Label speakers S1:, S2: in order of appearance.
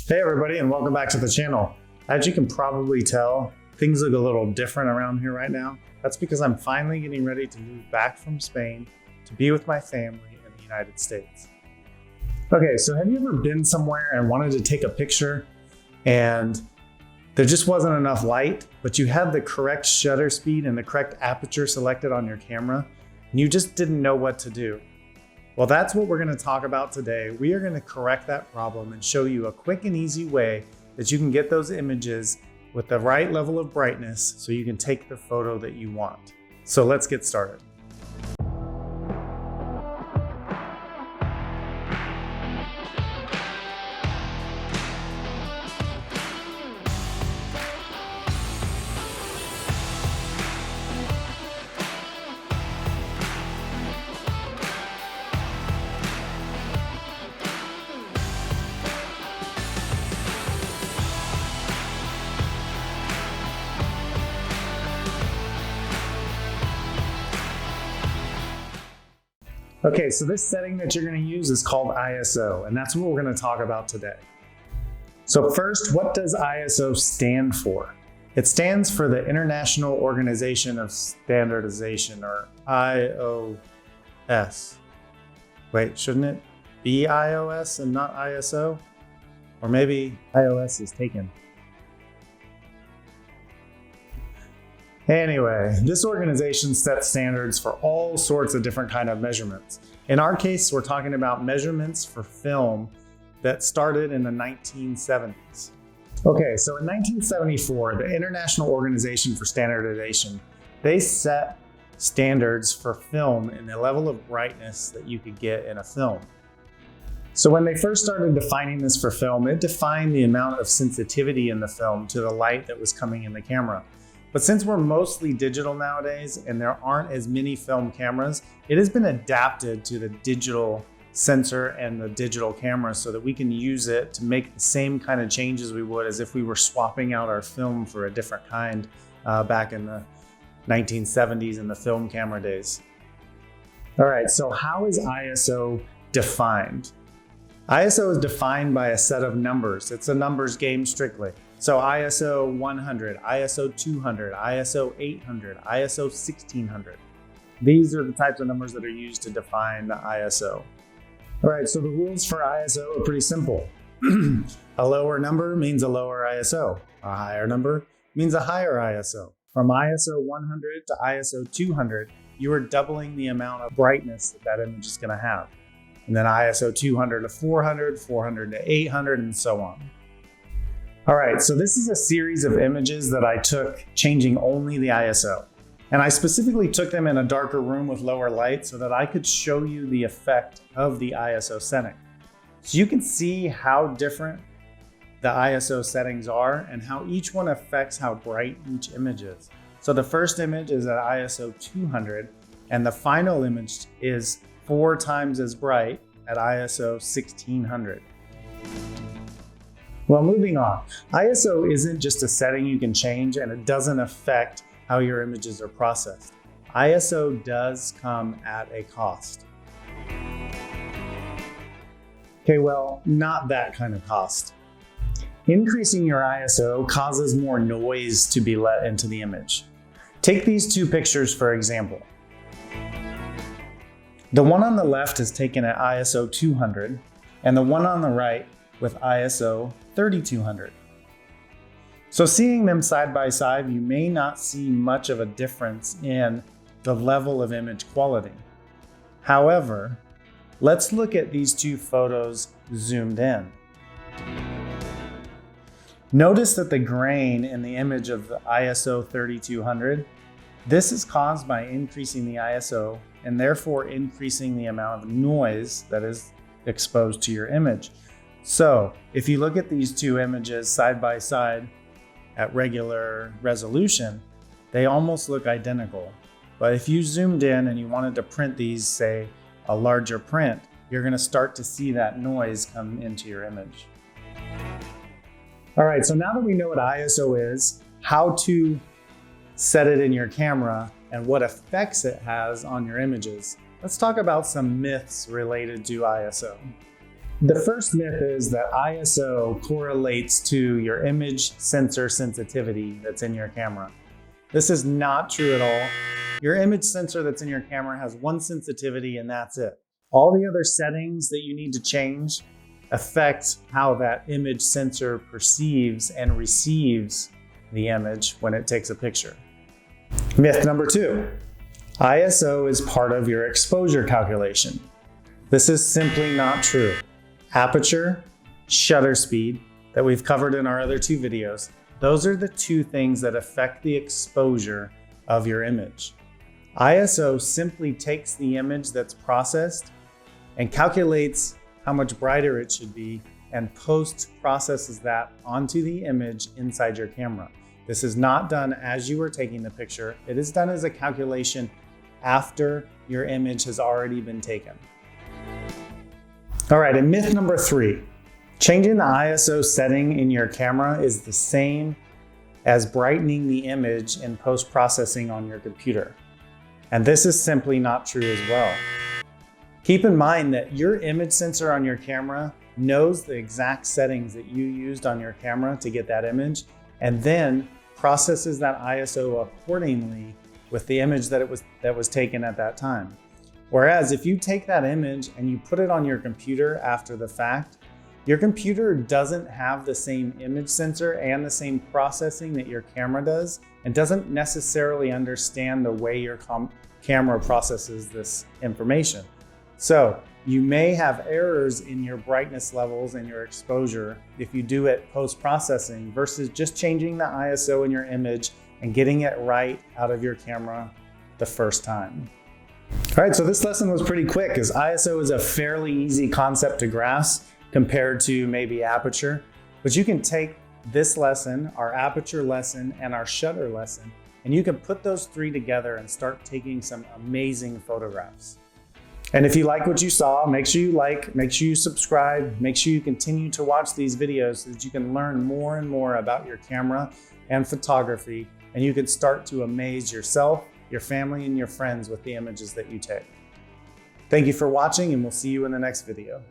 S1: Hey everybody, and welcome back to the channel. As you can probably tell, things look a little different around here right now. That's because I'm finally getting ready to move back from Spain to be with my family in the United States. Okay, so have you ever been somewhere and wanted to take a picture and there just wasn't enough light, but you had the correct shutter speed and the correct aperture selected on your camera, and you just didn't know what to do? Well, that's what we're going to talk about today. We are going to correct that problem and show you a quick and easy way that you can get those images with the right level of brightness so you can take the photo that you want. So let's get started. Okay, so this setting that you're going to use is called ISO, and that's what we're going to talk about today. So first, what does ISO stand for? It stands for the International Organization of Standardization, or IOS. Wait, shouldn't it be iOS and not ISO? Or maybe iOS is taken. Anyway, this organization sets standards for all sorts of different kind of measurements. In our case, we're talking about measurements for film that started in the 1970s. Okay, so in 1974, the International Organization for Standardization, they set standards for film and the level of brightness that you could get in a film. So when they first started defining this for film, it defined the amount of sensitivity in the film to the light that was coming in the camera. But since we're mostly digital nowadays and there aren't as many film cameras, it has been adapted to the digital sensor and the digital camera so that we can use it to make the same kind of changes we would as if we were swapping out our film for a different kind back in the 1970s and the film camera days. All right, so how is ISO defined? ISO is defined by a set of numbers. It's a numbers game strictly. So ISO 100, ISO 200, ISO 800, ISO 1600. These are the types of numbers that are used to define the ISO. All right, so the rules for ISO are pretty simple. A lower number means a lower ISO. A higher number means a higher ISO. From ISO 100 to ISO 200, you are doubling the amount of brightness that image is going to have. And then ISO 200 to 400, 400 to 800, and so on. All right, so this is a series of images that I took changing only the ISO. And I specifically took them in a darker room with lower light so that I could show you the effect of the ISO setting. So you can see how different the ISO settings are and how each one affects how bright each image is. So the first image is at ISO 200 and the final image is 4 times as bright at ISO 1600. Well, moving on, ISO isn't just a setting you can change and it doesn't affect how your images are processed. ISO does come at a cost. Okay, well, not that kind of cost. Increasing your ISO causes more noise to be let into the image. Take these two pictures for example. The one on the left is taken at ISO 200 and the one on the right with ISO 3200. So seeing them side by side, you may not see much of a difference in the level of image quality. However, let's look at these two photos zoomed in. Notice that the grain in the image of the ISO 3200, this is caused by increasing the ISO and therefore increasing the amount of noise that is exposed to your image. So if you look at these two images side by side at regular resolution, they almost look identical. But if you zoomed in and you wanted to print these, say, a larger print, you're going to start to see that noise come into your image. All right, so now that we know what ISO is, how to set it in your camera, and what effects it has on your images, let's talk about some myths related to ISO. The first myth is that ISO correlates to your image sensor sensitivity that's in your camera. This is not true at all. Your image sensor that's in your camera has one sensitivity and that's it. All the other settings that you need to change affect how that image sensor perceives and receives the image when it takes a picture. Myth number 2, ISO is part of your exposure calculation. This is simply not true. Aperture, shutter speed that we've covered in our other 2 videos, those are the 2 things that affect the exposure of your image. ISO simply takes the image that's processed and calculates how much brighter it should be and post-processes that onto the image inside your camera. This is not done as you are taking the picture. It is done as a calculation after your image has already been taken. All right, and myth number 3, changing the ISO setting in your camera is the same as brightening the image in post-processing on your computer. And this is simply not true as well. Keep in mind that your image sensor on your camera knows the exact settings that you used on your camera to get that image, and then processes that ISO accordingly with the image that was taken at that time. Whereas if you take that image and you put it on your computer after the fact, your computer doesn't have the same image sensor and the same processing that your camera does, and doesn't necessarily understand the way your camera processes this information. So you may have errors in your brightness levels and your exposure if you do it post-processing versus just changing the ISO in your image and getting it right out of your camera the first time. All right, so this lesson was pretty quick because ISO is a fairly easy concept to grasp compared to maybe aperture. But you can take this lesson, our aperture lesson, and our shutter lesson, and you can put those 3 together and start taking some amazing photographs. And if you like what you saw, make sure you like, make sure you subscribe, make sure you continue to watch these videos so that you can learn more and more about your camera and photography, and you can start to amaze yourself, your family, and your friends with the images that you take. Thank you for watching, and we'll see you in the next video.